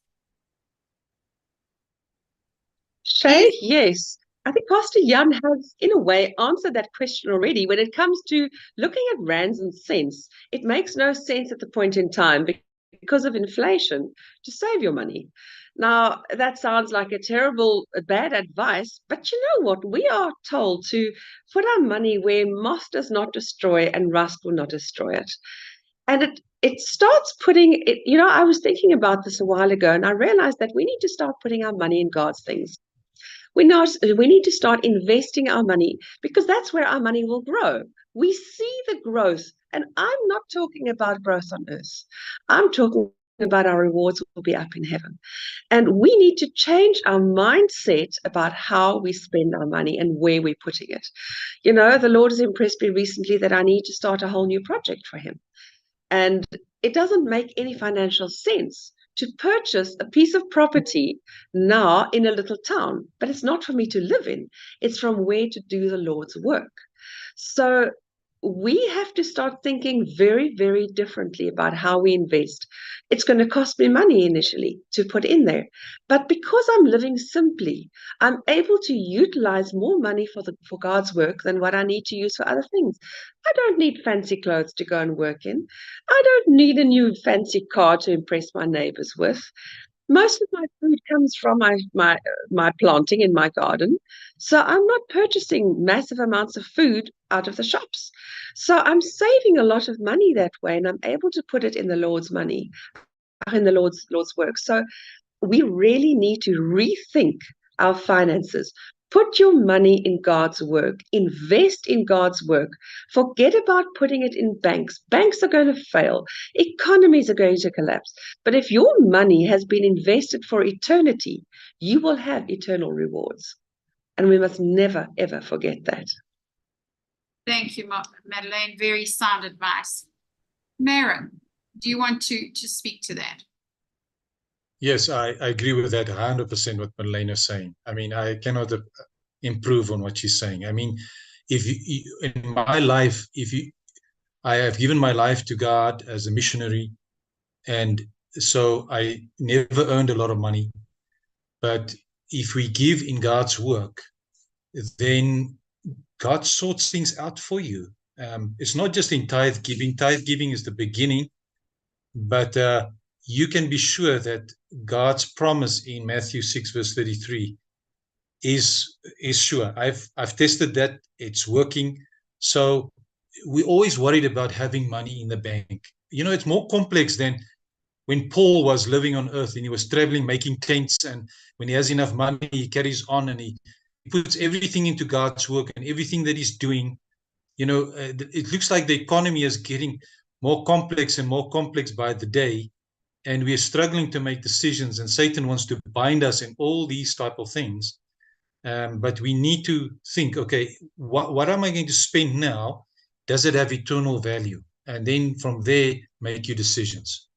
Shay, yes. I think Pastor Jan has, in a way, answered that question already. When it comes to looking at rands and cents, it makes no sense at the point in time because of inflation to save your money. Now, that sounds like bad advice, but you know what? We are told to put our money where moth does not destroy and rust will not destroy it. And it starts putting it, you know, I was thinking about this a while ago, and I realized that we need to start putting our money in God's things. We need to start investing our money, because that's where our money will grow. We see the growth, and I'm not talking about growth on earth. I'm talking about our rewards will be up in heaven. And we need to change our mindset about how we spend our money and where we're putting it. You know, the Lord has impressed me recently that I need to start a whole new project for him. And it doesn't make any financial sense to purchase a piece of property now in a little town, but it's not for me to live in. It's from where to do the Lord's work. So we have to start thinking very, very differently about how we invest. It's going to cost me money initially to put in there, but because I'm living simply, I'm able to utilize more money for God's work than what I need to use for other things. I don't need fancy clothes to go and work in. I don't need a new fancy car to impress my neighbors with. Most of my food comes from my planting in my garden. So I'm not purchasing massive amounts of food out of the shops. So I'm saving a lot of money that way, and I'm able to put it in the Lord's money, in the Lord's work. So we really need to rethink our finances. Put your money in God's work. Invest in God's work. Forget about putting it in banks. Banks are going to fail. Economies are going to collapse. But if your money has been invested for eternity, you will have eternal rewards. And we must never, ever forget that. Thank you, Merilyn. Very sound advice. Merilyn, do you want to speak to that? Yes, I agree with that 100% what Merilyn is saying. I mean, I cannot improve on what she's saying. I mean, if you, in my life, I have given my life to God as a missionary, and so I never earned a lot of money. But if we give in God's work, then God sorts things out for you. It's not just in tithe giving. Tithe giving is the beginning, but you can be sure that God's promise in Matthew 6 verse 33 is sure. I've tested that. It's working. So we're always worried about having money in the bank. You know, it's more complex than when Paul was living on earth and he was traveling, making tents, and when he has enough money, he carries on and he puts everything into God's work, and everything that he's doing, you know, it looks like the economy is getting more complex and more complex by the day, and we're struggling to make decisions, and Satan wants to bind us in all these type of things. But we need to think, okay, what am I going to spend now? Does it have eternal value? And then from there, make your decisions.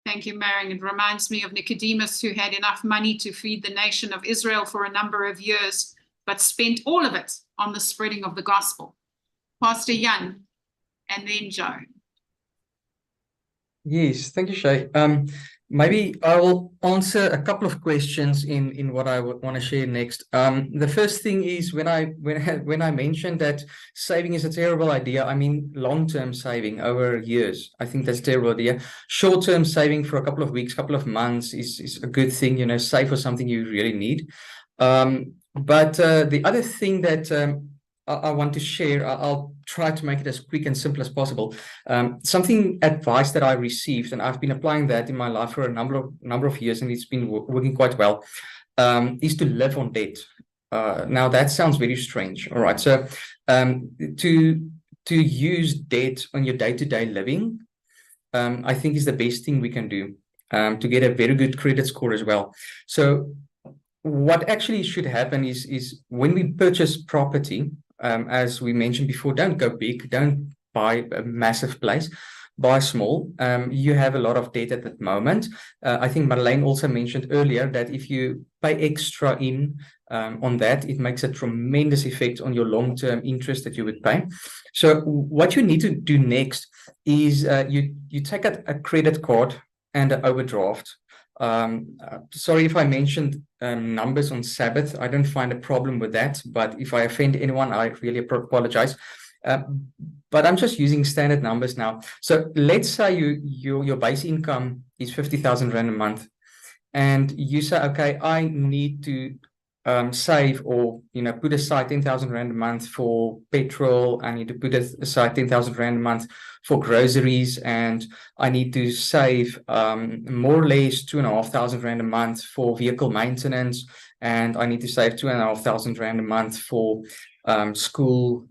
Thank you, Merilyn. It reminds me of Nicodemus, who had enough money to feed the nation of Israel for a number of years, but spent all of it on the spreading of the gospel. Pastor Jan, and then Joe. Yes, thank you, Shay. Maybe I will answer a couple of questions in what I would want to share next. The first thing is when I mentioned that saving is a terrible idea, I mean long-term saving over years. I think that's a terrible idea. Short-term saving for a couple of weeks, couple of months is a good thing, you know, save for something you really need. But the other thing that I want to share, I'll try to make it as quick and simple as possible. Advice that I received, and I've been applying that in my life for a number of years, and it's been working quite well, is to live on debt. Now that sounds very strange. All right, so to use debt on your day-to-day living, I think is the best thing we can do to get a very good credit score as well. So what actually should happen is when we purchase property, as we mentioned before, don't go big, don't buy a massive place, buy small. You have a lot of debt at that moment. I think Merilyn also mentioned earlier that if you pay extra on that, it makes a tremendous effect on your long-term interest that you would pay. So what you need to do next is you take a credit card and an overdraft. Sorry if I mentioned numbers on Sabbath. I don't find a problem with that, but if I offend anyone, I really apologize. But I'm just using standard numbers now. So let's say your base income is 50,000 Rand a month, and you say, okay, I need to save or put aside 10,000 Rand a month for petrol. I need to put aside 10,000 Rand a month for groceries, and I need to save more or less 2,500 Rand a month for vehicle maintenance, and I need to save 2,500 Rand a month for school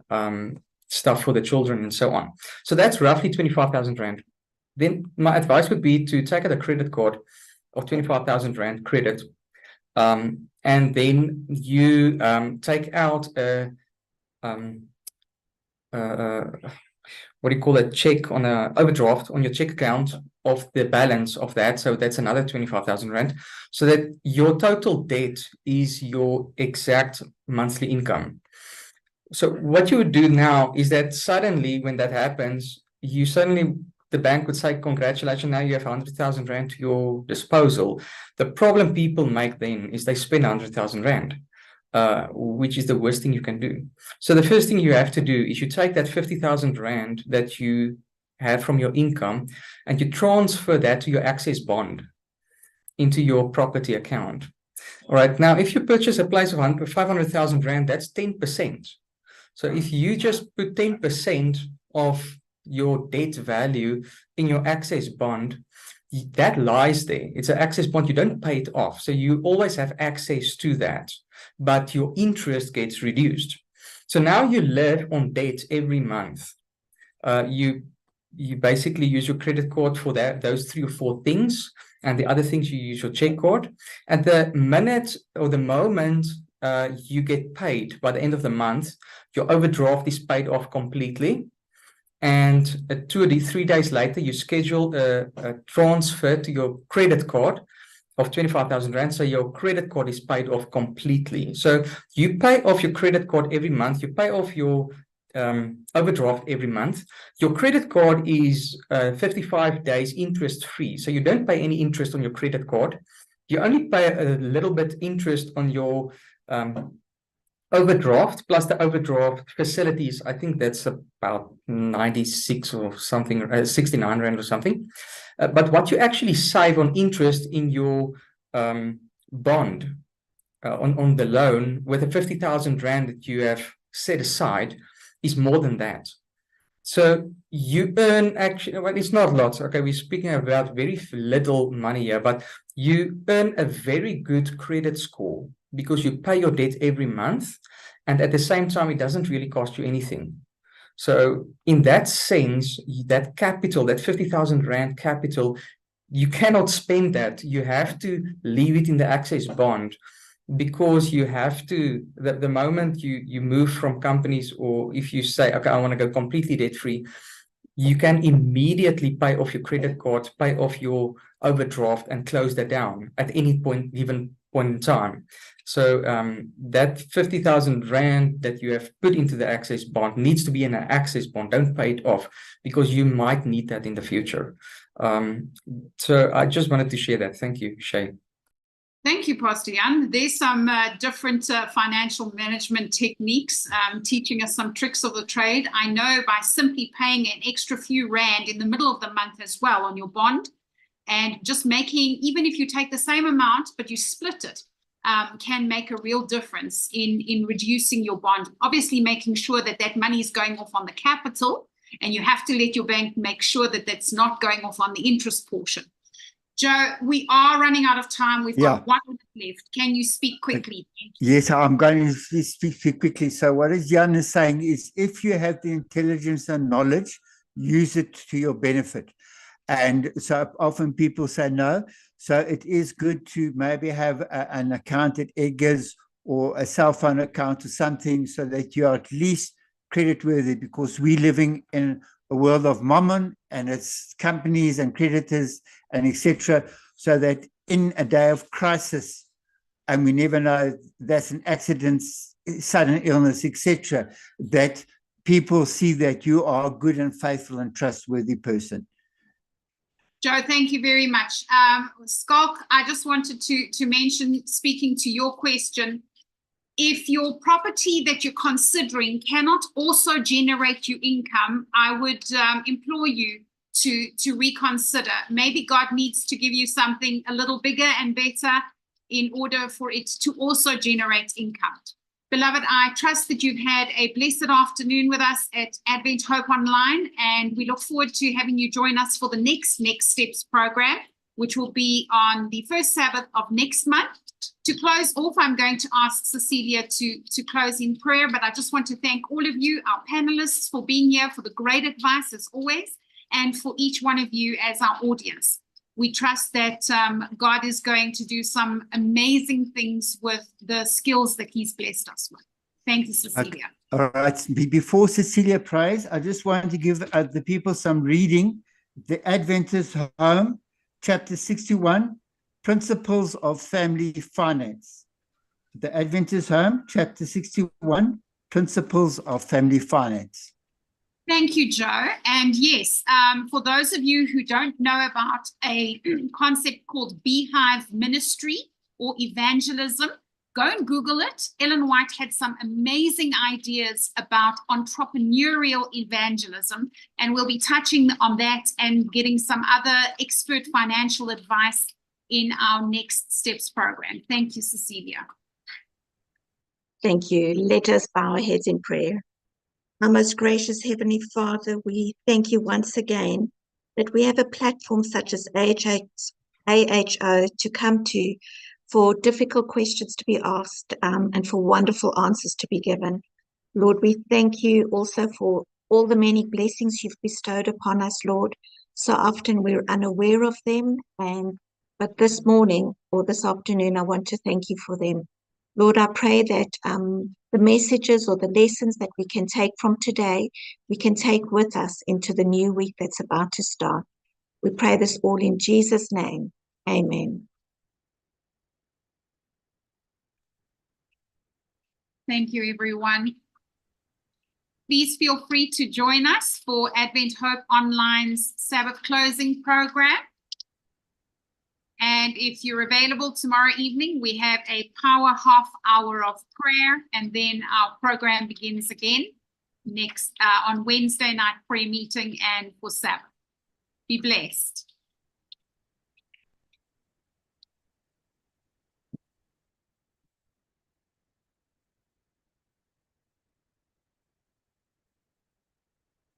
stuff for the children and so on. So that's roughly 25,000 Rand. Then my advice would be to take out a credit card of 25,000 Rand credit, and then you take out a what do you call a check on a overdraft on your check account of the balance of that. So that's another 25,000 Rand, so that your total debt is your exact monthly income. So what you would do now is that suddenly when that happens, the bank would say, congratulations, now you have 100,000 Rand to your disposal. The problem people make then is they spend 100,000 Rand, which is the worst thing you can do. So the first thing you have to do is you take that 50,000 Rand that you have from your income and you transfer that to your access bond into your property account. All right, now if you purchase a place of 500,000 Rand, that's 10%. So if you just put 10% of your debt value in your access bond, that lies there. It's an access bond. You don't pay it off. So you always have access to that, but your interest gets reduced. So now you live on debt every month. You basically use your credit card for those 3 or 4 things, and the other things you use your check card. At the minute or the moment you get paid by the end of the month, your overdraft is paid off completely. And 2 or 3 days later, you schedule a transfer to your credit card of 25,000 Rand. So your credit card is paid off completely. So you pay off your credit card every month. You pay off your overdraft every month. Your credit card is 55 days interest free. So you don't pay any interest on your credit card. You only pay a little bit interest on your overdraft, plus the overdraft facilities. I think that's about 96 or something, 69 Rand or something. But what you actually save on interest in your bond on the loan with the 50,000 Rand that you have set aside is more than that. So you earn actually, well, it's not lots. Okay, we're speaking about very little money here, but you earn a very good credit score because you pay your debt every month, and at the same time, it doesn't really cost you anything. So in that sense, that capital, that 50,000 Rand capital, you cannot spend that. You have to leave it in the access bond, because you have to, the moment you move from companies, or if you say, okay, I want to go completely debt free, you can immediately pay off your credit card, pay off your overdraft, and close that down at any given point in time. So that 50,000 Rand that you have put into the access bond needs to be in an access bond. Don't pay it off, because you might need that in the future. So I just wanted to share that. Thank you, Shay. Thank you, Pastor Jan. There's some different financial management techniques, teaching us some tricks of the trade. I know by simply paying an extra few Rand in the middle of the month as well on your bond, and just making, even if you take the same amount, but you split it, can make a real difference in reducing your bond. Obviously, making sure that that money is going off on the capital, and you have to let your bank make sure that that's not going off on the interest portion. Joe, we are running out of time. We've got 1 minute left. Can you speak quickly? Yes, I'm going to speak quickly. So what Jan is saying is, if you have the intelligence and knowledge, use it to your benefit. And so often people say no. So it is good to maybe have an account at Edgar's or a cell phone account or something, so that you are at least creditworthy, because we're living in a world of mammon, and it's companies and creditors and etc. So that in a day of crisis, and we never know, that's an accident, sudden illness, etc., that people see that you are a good and faithful and trustworthy person. Joe, thank you very much. Skalk, I just wanted to mention, speaking to your question, if your property that you're considering cannot also generate you income, I would implore you to reconsider. Maybe God needs to give you something a little bigger and better in order for it to also generate income. Beloved, I trust that you've had a blessed afternoon with us at Advent Hope Online, and we look forward to having you join us for the next Steps program, which will be on the first Sabbath of next month. To close off, I'm going to ask Cecilia to close in prayer, but I just want to thank all of you, our panelists, for being here, for the great advice as always, and for each one of you as our audience. We trust that God is going to do some amazing things with the skills that he's blessed us with. Thank you, Cecilia. All right. Before Cecilia prays, I just want to give the people some reading. The Adventist Home, chapter 61, Principles of Family Finance. The Adventist Home, chapter 61, Principles of Family Finance. Thank you, Joe. And yes, for those of you who don't know about a concept called Beehive Ministry or evangelism, go and Google it. Ellen White had some amazing ideas about entrepreneurial evangelism, and we'll be touching on that and getting some other expert financial advice in our Next Steps program. Thank you, Cecilia. Thank you. Let us bow our heads in prayer. Our most gracious Heavenly Father, we thank you once again that we have a platform such as AHO to come to for difficult questions to be asked, and for wonderful answers to be given. Lord, we thank you also for all the many blessings you've bestowed upon us, Lord. So often we're unaware of them, but this morning or this afternoon, I want to thank you for them. Lord, I pray that the messages or the lessons that we can take from today, we can take with us into the new week that's about to start. We pray this all in Jesus' name. Amen. Thank you, everyone. Please feel free to join us for Advent Hope Online's Sabbath closing program. And if you're available tomorrow evening, we have a power half hour of prayer, and then our program begins again next on Wednesday night prayer meeting and for Sabbath. Be blessed.